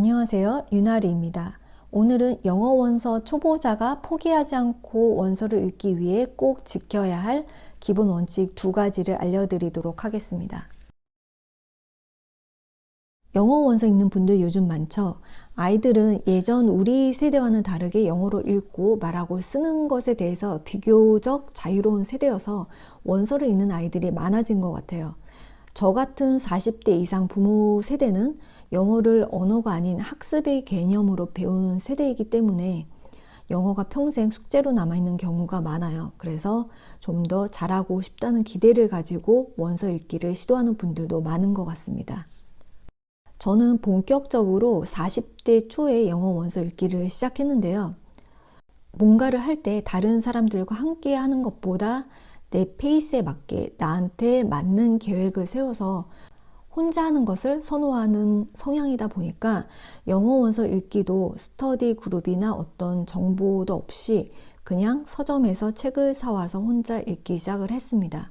안녕하세요. 윤아리입니다. 오늘은 영어 원서 초보자가 포기하지 않고 원서를 읽기 위해 꼭 지켜야 할 기본 원칙 2가지를 알려드리도록 하겠습니다. 영어 원서 읽는 분들 요즘 많죠? 아이들은 예전 우리 세대와는 다르게 영어로 읽고 말하고 쓰는 것에 대해서 비교적 자유로운 세대여서 원서를 읽는 아이들이 많아진 것 같아요. 저 같은 40대 이상 부모 세대는 영어를 언어가 아닌 학습의 개념으로 배운 세대이기 때문에 영어가 평생 숙제로 남아있는 경우가 많아요. 그래서 좀 더 잘하고 싶다는 기대를 가지고 원서 읽기를 시도하는 분들도 많은 것 같습니다. 저는 본격적으로 40대 초에 영어 원서 읽기를 시작했는데요. 뭔가를 할 때 다른 사람들과 함께 하는 것보다 내 페이스에 맞게 나한테 맞는 계획을 세워서 혼자 하는 것을 선호하는 성향이다 보니까 영어 원서 읽기도 스터디 그룹이나 어떤 정보도 없이 그냥 서점에서 책을 사와서 혼자 읽기 시작을 했습니다.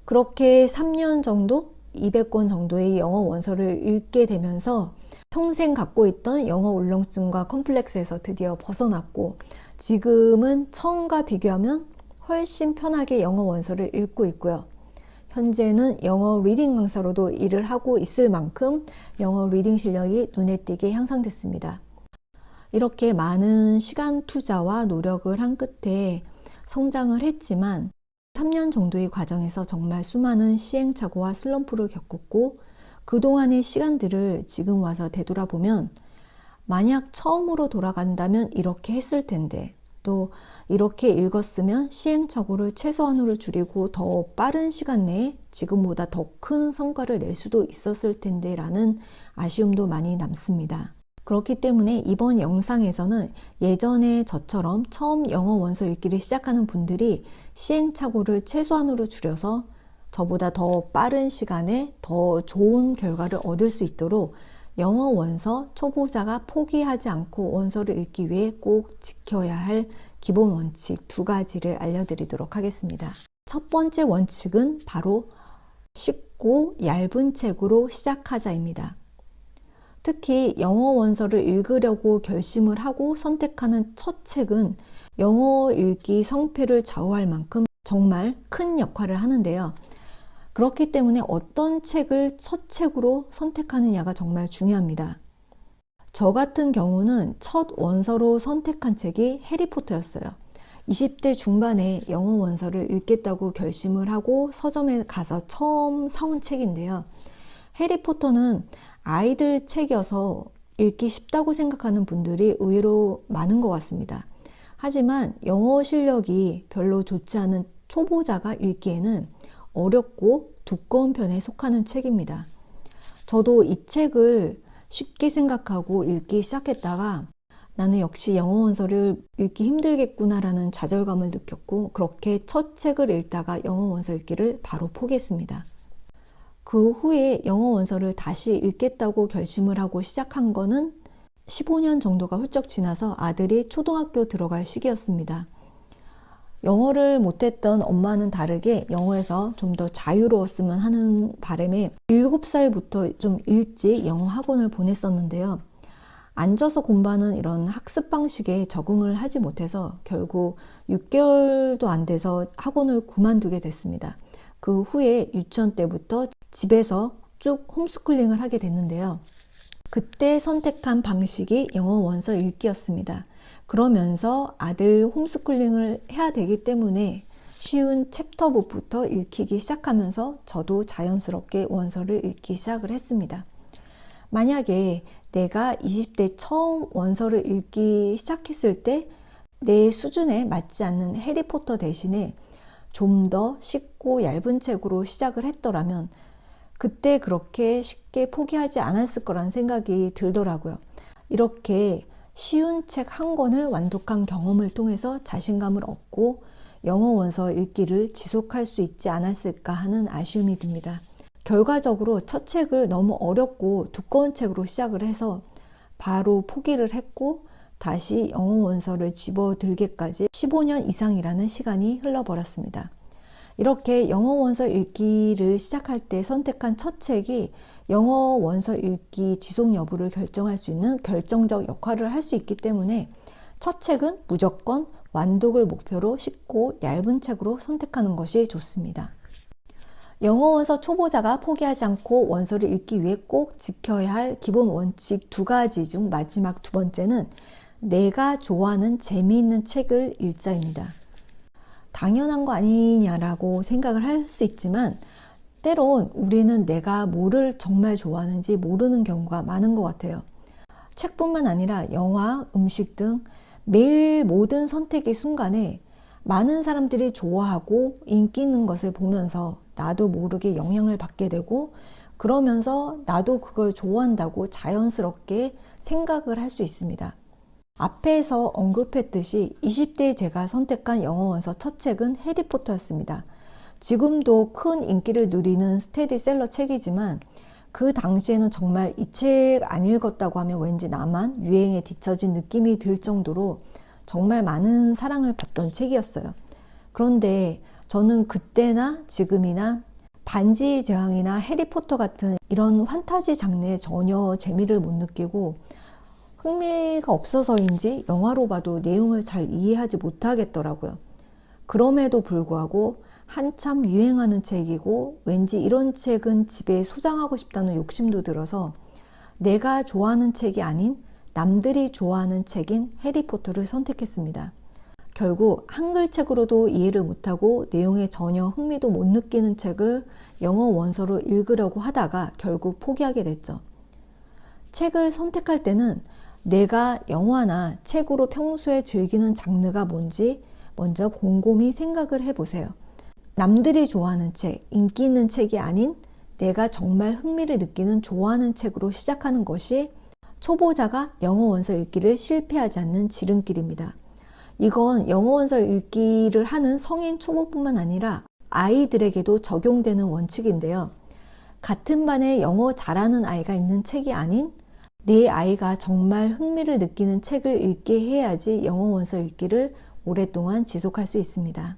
그렇게 3년 정도, 200권 정도의 영어 원서를 읽게 되면서 평생 갖고 있던 영어 울렁증과 컴플렉스에서 드디어 벗어났고 지금은 처음과 비교하면 훨씬 편하게 영어 원서를 읽고 있고요. 현재는 영어 리딩 강사로도 일을 하고 있을 만큼 영어 리딩 실력이 눈에 띄게 향상됐습니다. 이렇게 많은 시간 투자와 노력을 한 끝에 성장을 했지만 3년 정도의 과정에서 정말 수많은 시행착오와 슬럼프를 겪었고 그동안의 시간들을 지금 와서 되돌아보면 만약 처음으로 돌아간다면 이렇게 했을 텐데 또 이렇게 읽었으면 시행착오를 최소한으로 줄이고 더 빠른 시간 내에 지금보다 더 큰 성과를 낼 수도 있었을 텐데 라는 아쉬움도 많이 남습니다. 그렇기 때문에 이번 영상에서는 예전에 저처럼 처음 영어 원서 읽기를 시작하는 분들이 시행착오를 최소한으로 줄여서 저보다 더 빠른 시간에 더 좋은 결과를 얻을 수 있도록 영어 원서 초보자가 포기하지 않고 원서를 읽기 위해 꼭 지켜야 할 기본 원칙 2가지를 알려드리도록 하겠습니다. 첫 번째 원칙은 바로 쉽고 얇은 책으로 시작하자입니다. 특히 영어 원서를 읽으려고 결심을 하고 선택하는 첫 책은 영어 읽기 성패를 좌우할 만큼 정말 큰 역할을 하는데요. 그렇기 때문에 어떤 책을 첫 책으로 선택하느냐가 정말 중요합니다. 저 같은 경우는 첫 원서로 선택한 책이 해리포터였어요. 20대 중반에 영어 원서를 읽겠다고 결심을 하고 서점에 가서 처음 사온 책인데요. 해리포터는 아이들 책이어서 읽기 쉽다고 생각하는 분들이 의외로 많은 것 같습니다. 하지만 영어 실력이 별로 좋지 않은 초보자가 읽기에는 어렵고 두꺼운 편에 속하는 책입니다. 저도 이 책을 쉽게 생각하고 읽기 시작했다가 나는 역시 영어 원서를 읽기 힘들겠구나라는 좌절감을 느꼈고 그렇게 첫 책을 읽다가 영어 원서 읽기를 바로 포기했습니다. 그 후에 영어 원서를 다시 읽겠다고 결심을 하고 시작한 거는 15년 정도가 훌쩍 지나서 아들이 초등학교 들어갈 시기였습니다. 영어를 못했던 엄마는 다르게 영어에서 좀 더 자유로웠으면 하는 바람에 7살부터 좀 일찍 영어 학원을 보냈었는데요. 앉아서 공부하는 이런 학습 방식에 적응을 하지 못해서 결국 6개월도 안 돼서 학원을 그만두게 됐습니다. 그 후에 유치원 때부터 집에서 쭉 홈스쿨링을 하게 됐는데요. 그때 선택한 방식이 영어 원서 읽기였습니다. 그러면서 아들 홈스쿨링을 해야 되기 때문에 쉬운 챕터북부터 읽히기 시작하면서 저도 자연스럽게 원서를 읽기 시작을 했습니다. 만약에 내가 20대 처음 원서를 읽기 시작했을 때 내 수준에 맞지 않는 해리포터 대신에 좀 더 쉽고 얇은 책으로 시작을 했더라면 그때 그렇게 쉽게 포기하지 않았을 거란 생각이 들더라고요. 이렇게 쉬운 책 한 권을 완독한 경험을 통해서 자신감을 얻고 영어 원서 읽기를 지속할 수 있지 않았을까 하는 아쉬움이 듭니다. 결과적으로 첫 책을 너무 어렵고 두꺼운 책으로 시작을 해서 바로 포기를 했고 다시 영어 원서를 집어들기까지 15년 이상이라는 시간이 흘러버렸습니다. 이렇게 영어 원서 읽기를 시작할 때 선택한 첫 책이 영어 원서 읽기 지속 여부를 결정할 수 있는 결정적 역할을 할 수 있기 때문에 첫 책은 무조건 완독을 목표로 쉽고 얇은 책으로 선택하는 것이 좋습니다. 영어 원서 초보자가 포기하지 않고 원서를 읽기 위해 꼭 지켜야 할 기본 원칙 2가지 중 마지막 2번째는 내가 좋아하는 재미있는 책을 읽자입니다. 당연한 거 아니냐라고 생각을 할 수 있지만 때론 우리는 내가 뭐를 정말 좋아하는지 모르는 경우가 많은 것 같아요. 책뿐만 아니라 영화, 음식 등 매일 모든 선택의 순간에 많은 사람들이 좋아하고 인기 있는 것을 보면서 나도 모르게 영향을 받게 되고 그러면서 나도 그걸 좋아한다고 자연스럽게 생각을 할 수 있습니다. 앞에서 언급했듯이 20대에 제가 선택한 영어 원서 첫 책은 해리포터였습니다. 지금도 큰 인기를 누리는 스테디셀러 책이지만 그 당시에는 정말 이 책 안 읽었다고 하면 왠지 나만 유행에 뒤처진 느낌이 들 정도로 정말 많은 사랑을 받던 책이었어요. 그런데 저는 그때나 지금이나 반지의 제왕이나 해리포터 같은 이런 환타지 장르에 전혀 재미를 못 느끼고 흥미가 없어서인지 영화로 봐도 내용을 잘 이해하지 못하겠더라고요. 그럼에도 불구하고 한참 유행하는 책이고 왠지 이런 책은 집에 소장하고 싶다는 욕심도 들어서 내가 좋아하는 책이 아닌 남들이 좋아하는 책인 해리포터를 선택했습니다. 결국 한글책으로도 이해를 못하고 내용에 전혀 흥미도 못 느끼는 책을 영어 원서로 읽으려고 하다가 결국 포기하게 됐죠. 책을 선택할 때는 내가 영화나 책으로 평소에 즐기는 장르가 뭔지 먼저 곰곰이 생각을 해보세요. 남들이 좋아하는 책, 인기 있는 책이 아닌 내가 정말 흥미를 느끼는 좋아하는 책으로 시작하는 것이 초보자가 영어 원서 읽기를 실패하지 않는 지름길입니다. 이건 영어 원서 읽기를 하는 성인 초보뿐만 아니라 아이들에게도 적용되는 원칙인데요. 같은 반에 영어 잘하는 아이가 있는 책이 아닌 내 아이가 정말 흥미를 느끼는 책을 읽게 해야지 영어 원서 읽기를 오랫동안 지속할 수 있습니다.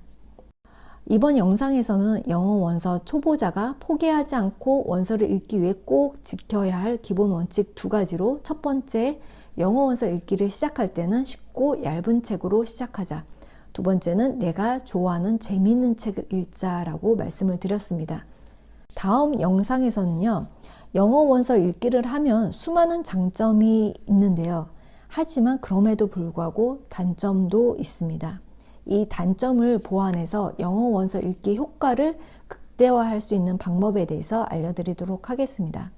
이번 영상에서는 영어 원서 초보자가 포기하지 않고 원서를 읽기 위해 꼭 지켜야 할 기본 원칙 2가지로 첫 번째, 영어 원서 읽기를 시작할 때는 쉽고 얇은 책으로 시작하자. 두 번째는 내가 좋아하는 재미있는 책을 읽자라고 말씀을 드렸습니다. 다음 영상에서는요, 영어 원서 읽기를 하면 수많은 장점이 있는데요. 하지만 그럼에도 불구하고 단점도 있습니다. 이 단점을 보완해서 영어 원서 읽기 효과를 극대화할 수 있는 방법에 대해서 알려드리도록 하겠습니다.